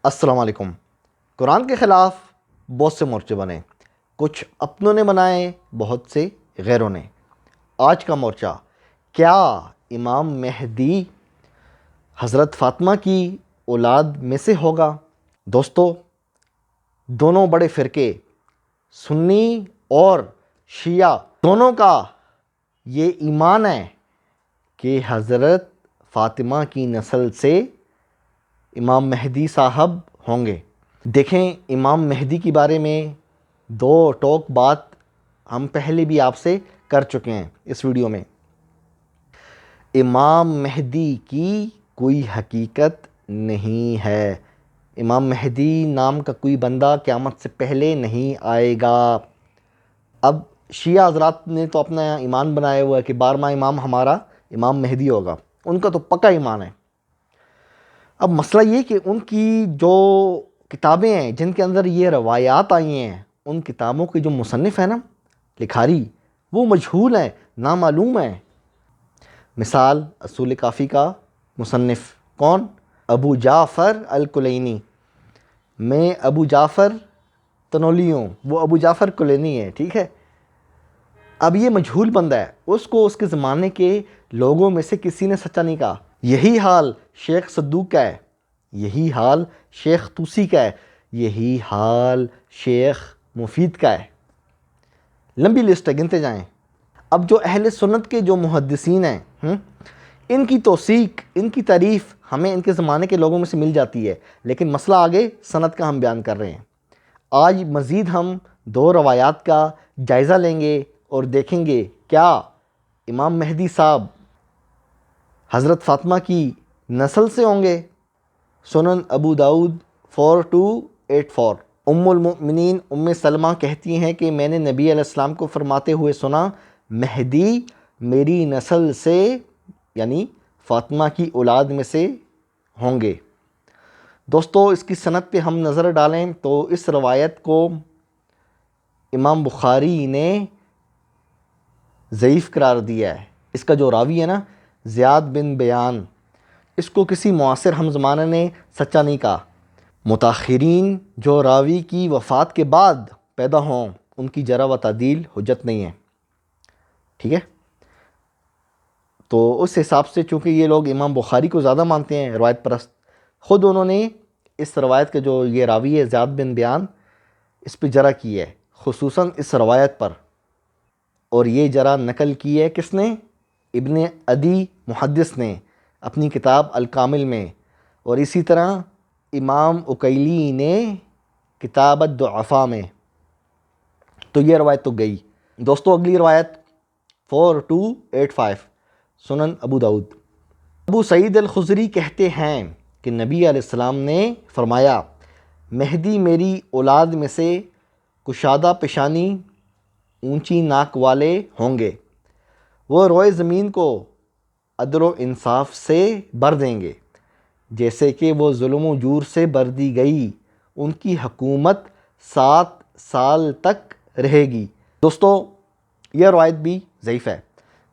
السلام علیکم۔ قرآن کے خلاف بہت سے مورچے بنے، کچھ اپنوں نے بنائے، بہت سے غیروں نے۔ آج کا مورچہ، کیا امام مہدی حضرت فاطمہ کی اولاد میں سے ہوگا؟ دوستو، دونوں بڑے فرقے سنی اور شیعہ دونوں کا یہ ایمان ہے کہ حضرت فاطمہ کی نسل سے امام مہدی صاحب ہوں گے۔ دیکھیں، امام مہدی کے بارے میں دو ٹوک بات ہم پہلے بھی آپ سے کر چکے ہیں اس ویڈیو میں۔ امام مہدی کی کوئی حقیقت نہیں ہے۔ امام مہدی نام کا کوئی بندہ قیامت سے پہلے نہیں آئے گا۔ اب شیعہ حضرات نے تو اپنا ایمان بنایا ہوا ہے کہ 12واں امام ہمارا امام مہدی ہوگا، ان کا تو پکا ایمان ہے۔ اب مسئلہ یہ کہ ان کی جو کتابیں ہیں جن کے اندر یہ روایات آئی ہیں، ان کتابوں کے جو مصنف ہیں نا، لکھاری، وہ مجہول ہیں، نامعلوم ہیں۔ مثال اصول کافی کا مصنف کون؟ ابو جعفر الکلینی۔ میں ابو جعفر تنولی ہوں، وہ ابو جعفر کلینی ہے، ٹھیک ہے۔ اب یہ مجہول بندہ ہے، اس کو اس کے زمانے کے لوگوں میں سے کسی نے سچا نہیں کہا۔ یہی حال شیخ صدوق کا ہے، یہی حال شیخ طوسی کا ہے، یہی حال شیخ مفید کا ہے۔ لمبی لسٹ ہے، گنتے جائیں۔ اب جو اہل سنت کے جو محدثین ہیں، ان کی توثیق، ان کی تعریف ہمیں ان کے زمانے کے لوگوں میں سے مل جاتی ہے، لیکن مسئلہ آگے سند کا ہم بیان کر رہے ہیں۔ آج مزید ہم دو روایات کا جائزہ لیں گے اور دیکھیں گے کیا امام مہدی صاحب حضرت فاطمہ کی نسل سے ہوں گے۔ سنن ابو داؤد 4284۔ ام المؤمنین ام سلمہ کہتی ہیں کہ میں نے نبی علیہ السلام کو فرماتے ہوئے سنا، مہدی میری نسل سے یعنی فاطمہ کی اولاد میں سے ہوں گے۔ دوستو، اس کی سند پہ ہم نظر ڈالیں تو اس روایت کو امام بخاری نے ضعیف قرار دیا ہے۔ اس کا جو راوی ہے نا، زیاد بن بیان، اس کو کسی معاصر ہم زمانہ نے سچا نہیں کہا۔ متاخرین جو راوی کی وفات کے بعد پیدا ہوں، ان کی جرح و تعدیل حجت نہیں ہے، ٹھیک ہے۔ تو اس حساب سے چونکہ یہ لوگ امام بخاری کو زیادہ مانتے ہیں، روایت پرست، خود انہوں نے اس روایت کا جو یہ راوی ہے زیاد بن بیان، اس پہ جرح کی ہے، خصوصاً اس روایت پر۔ اور یہ جرح نقل کی ہے کس نے؟ ابن عدی محدث نے اپنی کتاب الکامل میں، اور اسی طرح امام اکیلی نے کتاب الضعفاء میں۔ تو یہ روایت تو گئی۔ دوستو، اگلی روایت 4285، سنن ابو داؤد۔ ابو سعید الخدری کہتے ہیں کہ نبی علیہ السلام نے فرمایا، مہدی میری اولاد میں سے کشادہ پیشانی، اونچی ناک والے ہوں گے، وہ روئے زمین کو عدل و انصاف سے بھر دیں گے جیسے کہ وہ ظلم و جور سے بھر دی گئی، ان کی حکومت 7 سال تک رہے گی۔ دوستو، یہ روایت بھی ضعیف ہے۔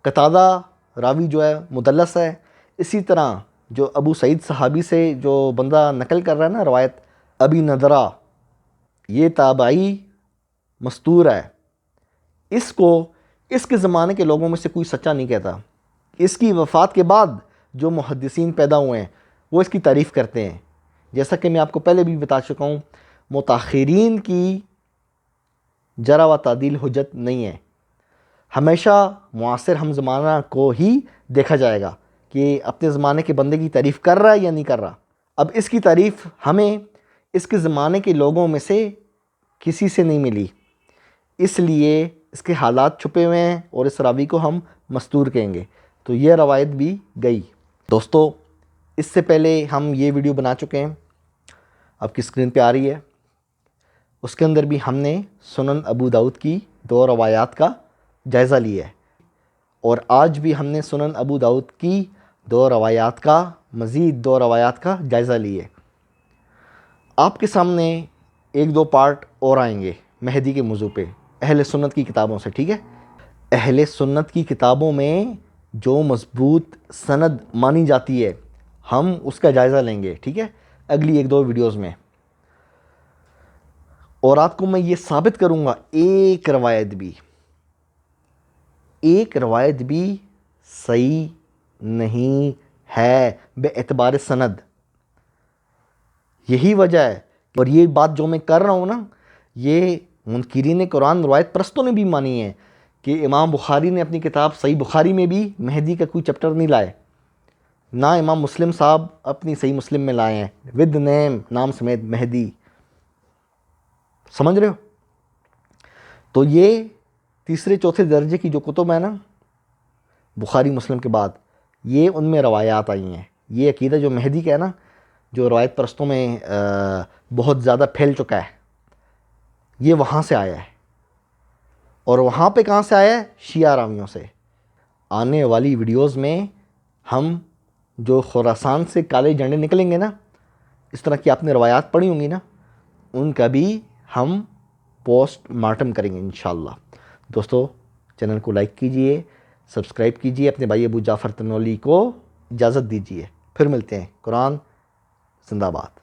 قتادہ راوی جو ہے مدلس ہے۔ اسی طرح جو ابو سعید صحابی سے جو بندہ نقل کر رہا ہے نا روایت، ابی نضرہ، یہ تابعی مستور ہے۔ اس کو اس کے زمانے کے لوگوں میں سے کوئی سچا نہیں کہتا۔ اس کی وفات کے بعد جو محدثین پیدا ہوئے ہیں وہ اس کی تعریف کرتے ہیں۔ جیسا کہ میں آپ کو پہلے بھی بتا چکا ہوں، متاخرین کی جرح و تعدیل حجت نہیں ہے۔ ہمیشہ معاصر ہم زمانہ کو ہی دیکھا جائے گا کہ اپنے زمانے کے بندے کی تعریف کر رہا ہے یا نہیں کر رہا۔ اب اس کی تعریف ہمیں اس کے زمانے کے لوگوں میں سے کسی سے نہیں ملی، اس لیے اس کے حالات چھپے ہوئے ہیں اور اس راوی کو ہم مستور کہیں گے۔ تو یہ روایت بھی گئی۔ دوستو، اس سے پہلے ہم یہ ویڈیو بنا چکے ہیں، آپ کی اسکرین پہ آ رہی ہے۔ اس کے اندر بھی ہم نے سنن ابو داؤد کی 2 روایات کا جائزہ لیا ہے، اور آج بھی ہم نے سنن ابو داؤد کی 2 روایات کا، مزید 2 روایات کا جائزہ لیا ہے۔ آپ کے سامنے 1-2 پارٹ اور آئیں گے مہدی کے موضوع پہ اہل سنت کی کتابوں سے، ٹھیک ہے۔ اہل سنت کی کتابوں میں جو مضبوط سند مانی جاتی ہے، ہم اس کا جائزہ لیں گے، ٹھیک ہے۔ اگلی 1-2 ویڈیوز میں، اور آپ کو میں یہ ثابت کروں گا ایک روایت بھی صحیح نہیں ہے بے اعتبار سند. یہی وجہ ہے، اور یہ بات جو میں کر رہا ہوں نا، یہ منکرین قرآن روایت پرستوں نے بھی مانی ہے کہ امام بخاری نے اپنی کتاب صحیح بخاری میں بھی مہدی کا کوئی چیپٹر نہیں لائے، نہ امام مسلم صاحب اپنی صحیح مسلم میں لائے ہیں ود نیم، نام سمیت مہدی. سمجھ رہے ہو؟ تو یہ تیسرے چوتھے درجے کی جو کتب ہیں نا بخاری مسلم کے بعد، یہ ان میں روایات آئی ہیں. یہ عقیدہ جو مہدی کا ہے نا، جو روایت پرستوں میں بہت زیادہ پھیل چکا ہے، یہ وہاں سے آیا ہے. اور وہاں پہ کہاں سے آیا ہے؟ شیعہ راویوں سے. آنے والی ویڈیوز میں ہم جو خراسان سے کالے جھنڈے نکلیں گے نا، اس طرح کی آپ نے روایات پڑھی ہوں گی نا، ان کا بھی ہم پوسٹ مارٹم کریں گے انشاءاللہ. دوستو چینل کو لائک کیجئے، سبسکرائب کیجئے، اپنے بھائی ابو جعفر تنولی کو اجازت دیجئے. پھر ملتے ہیں. قرآن زندہ باد.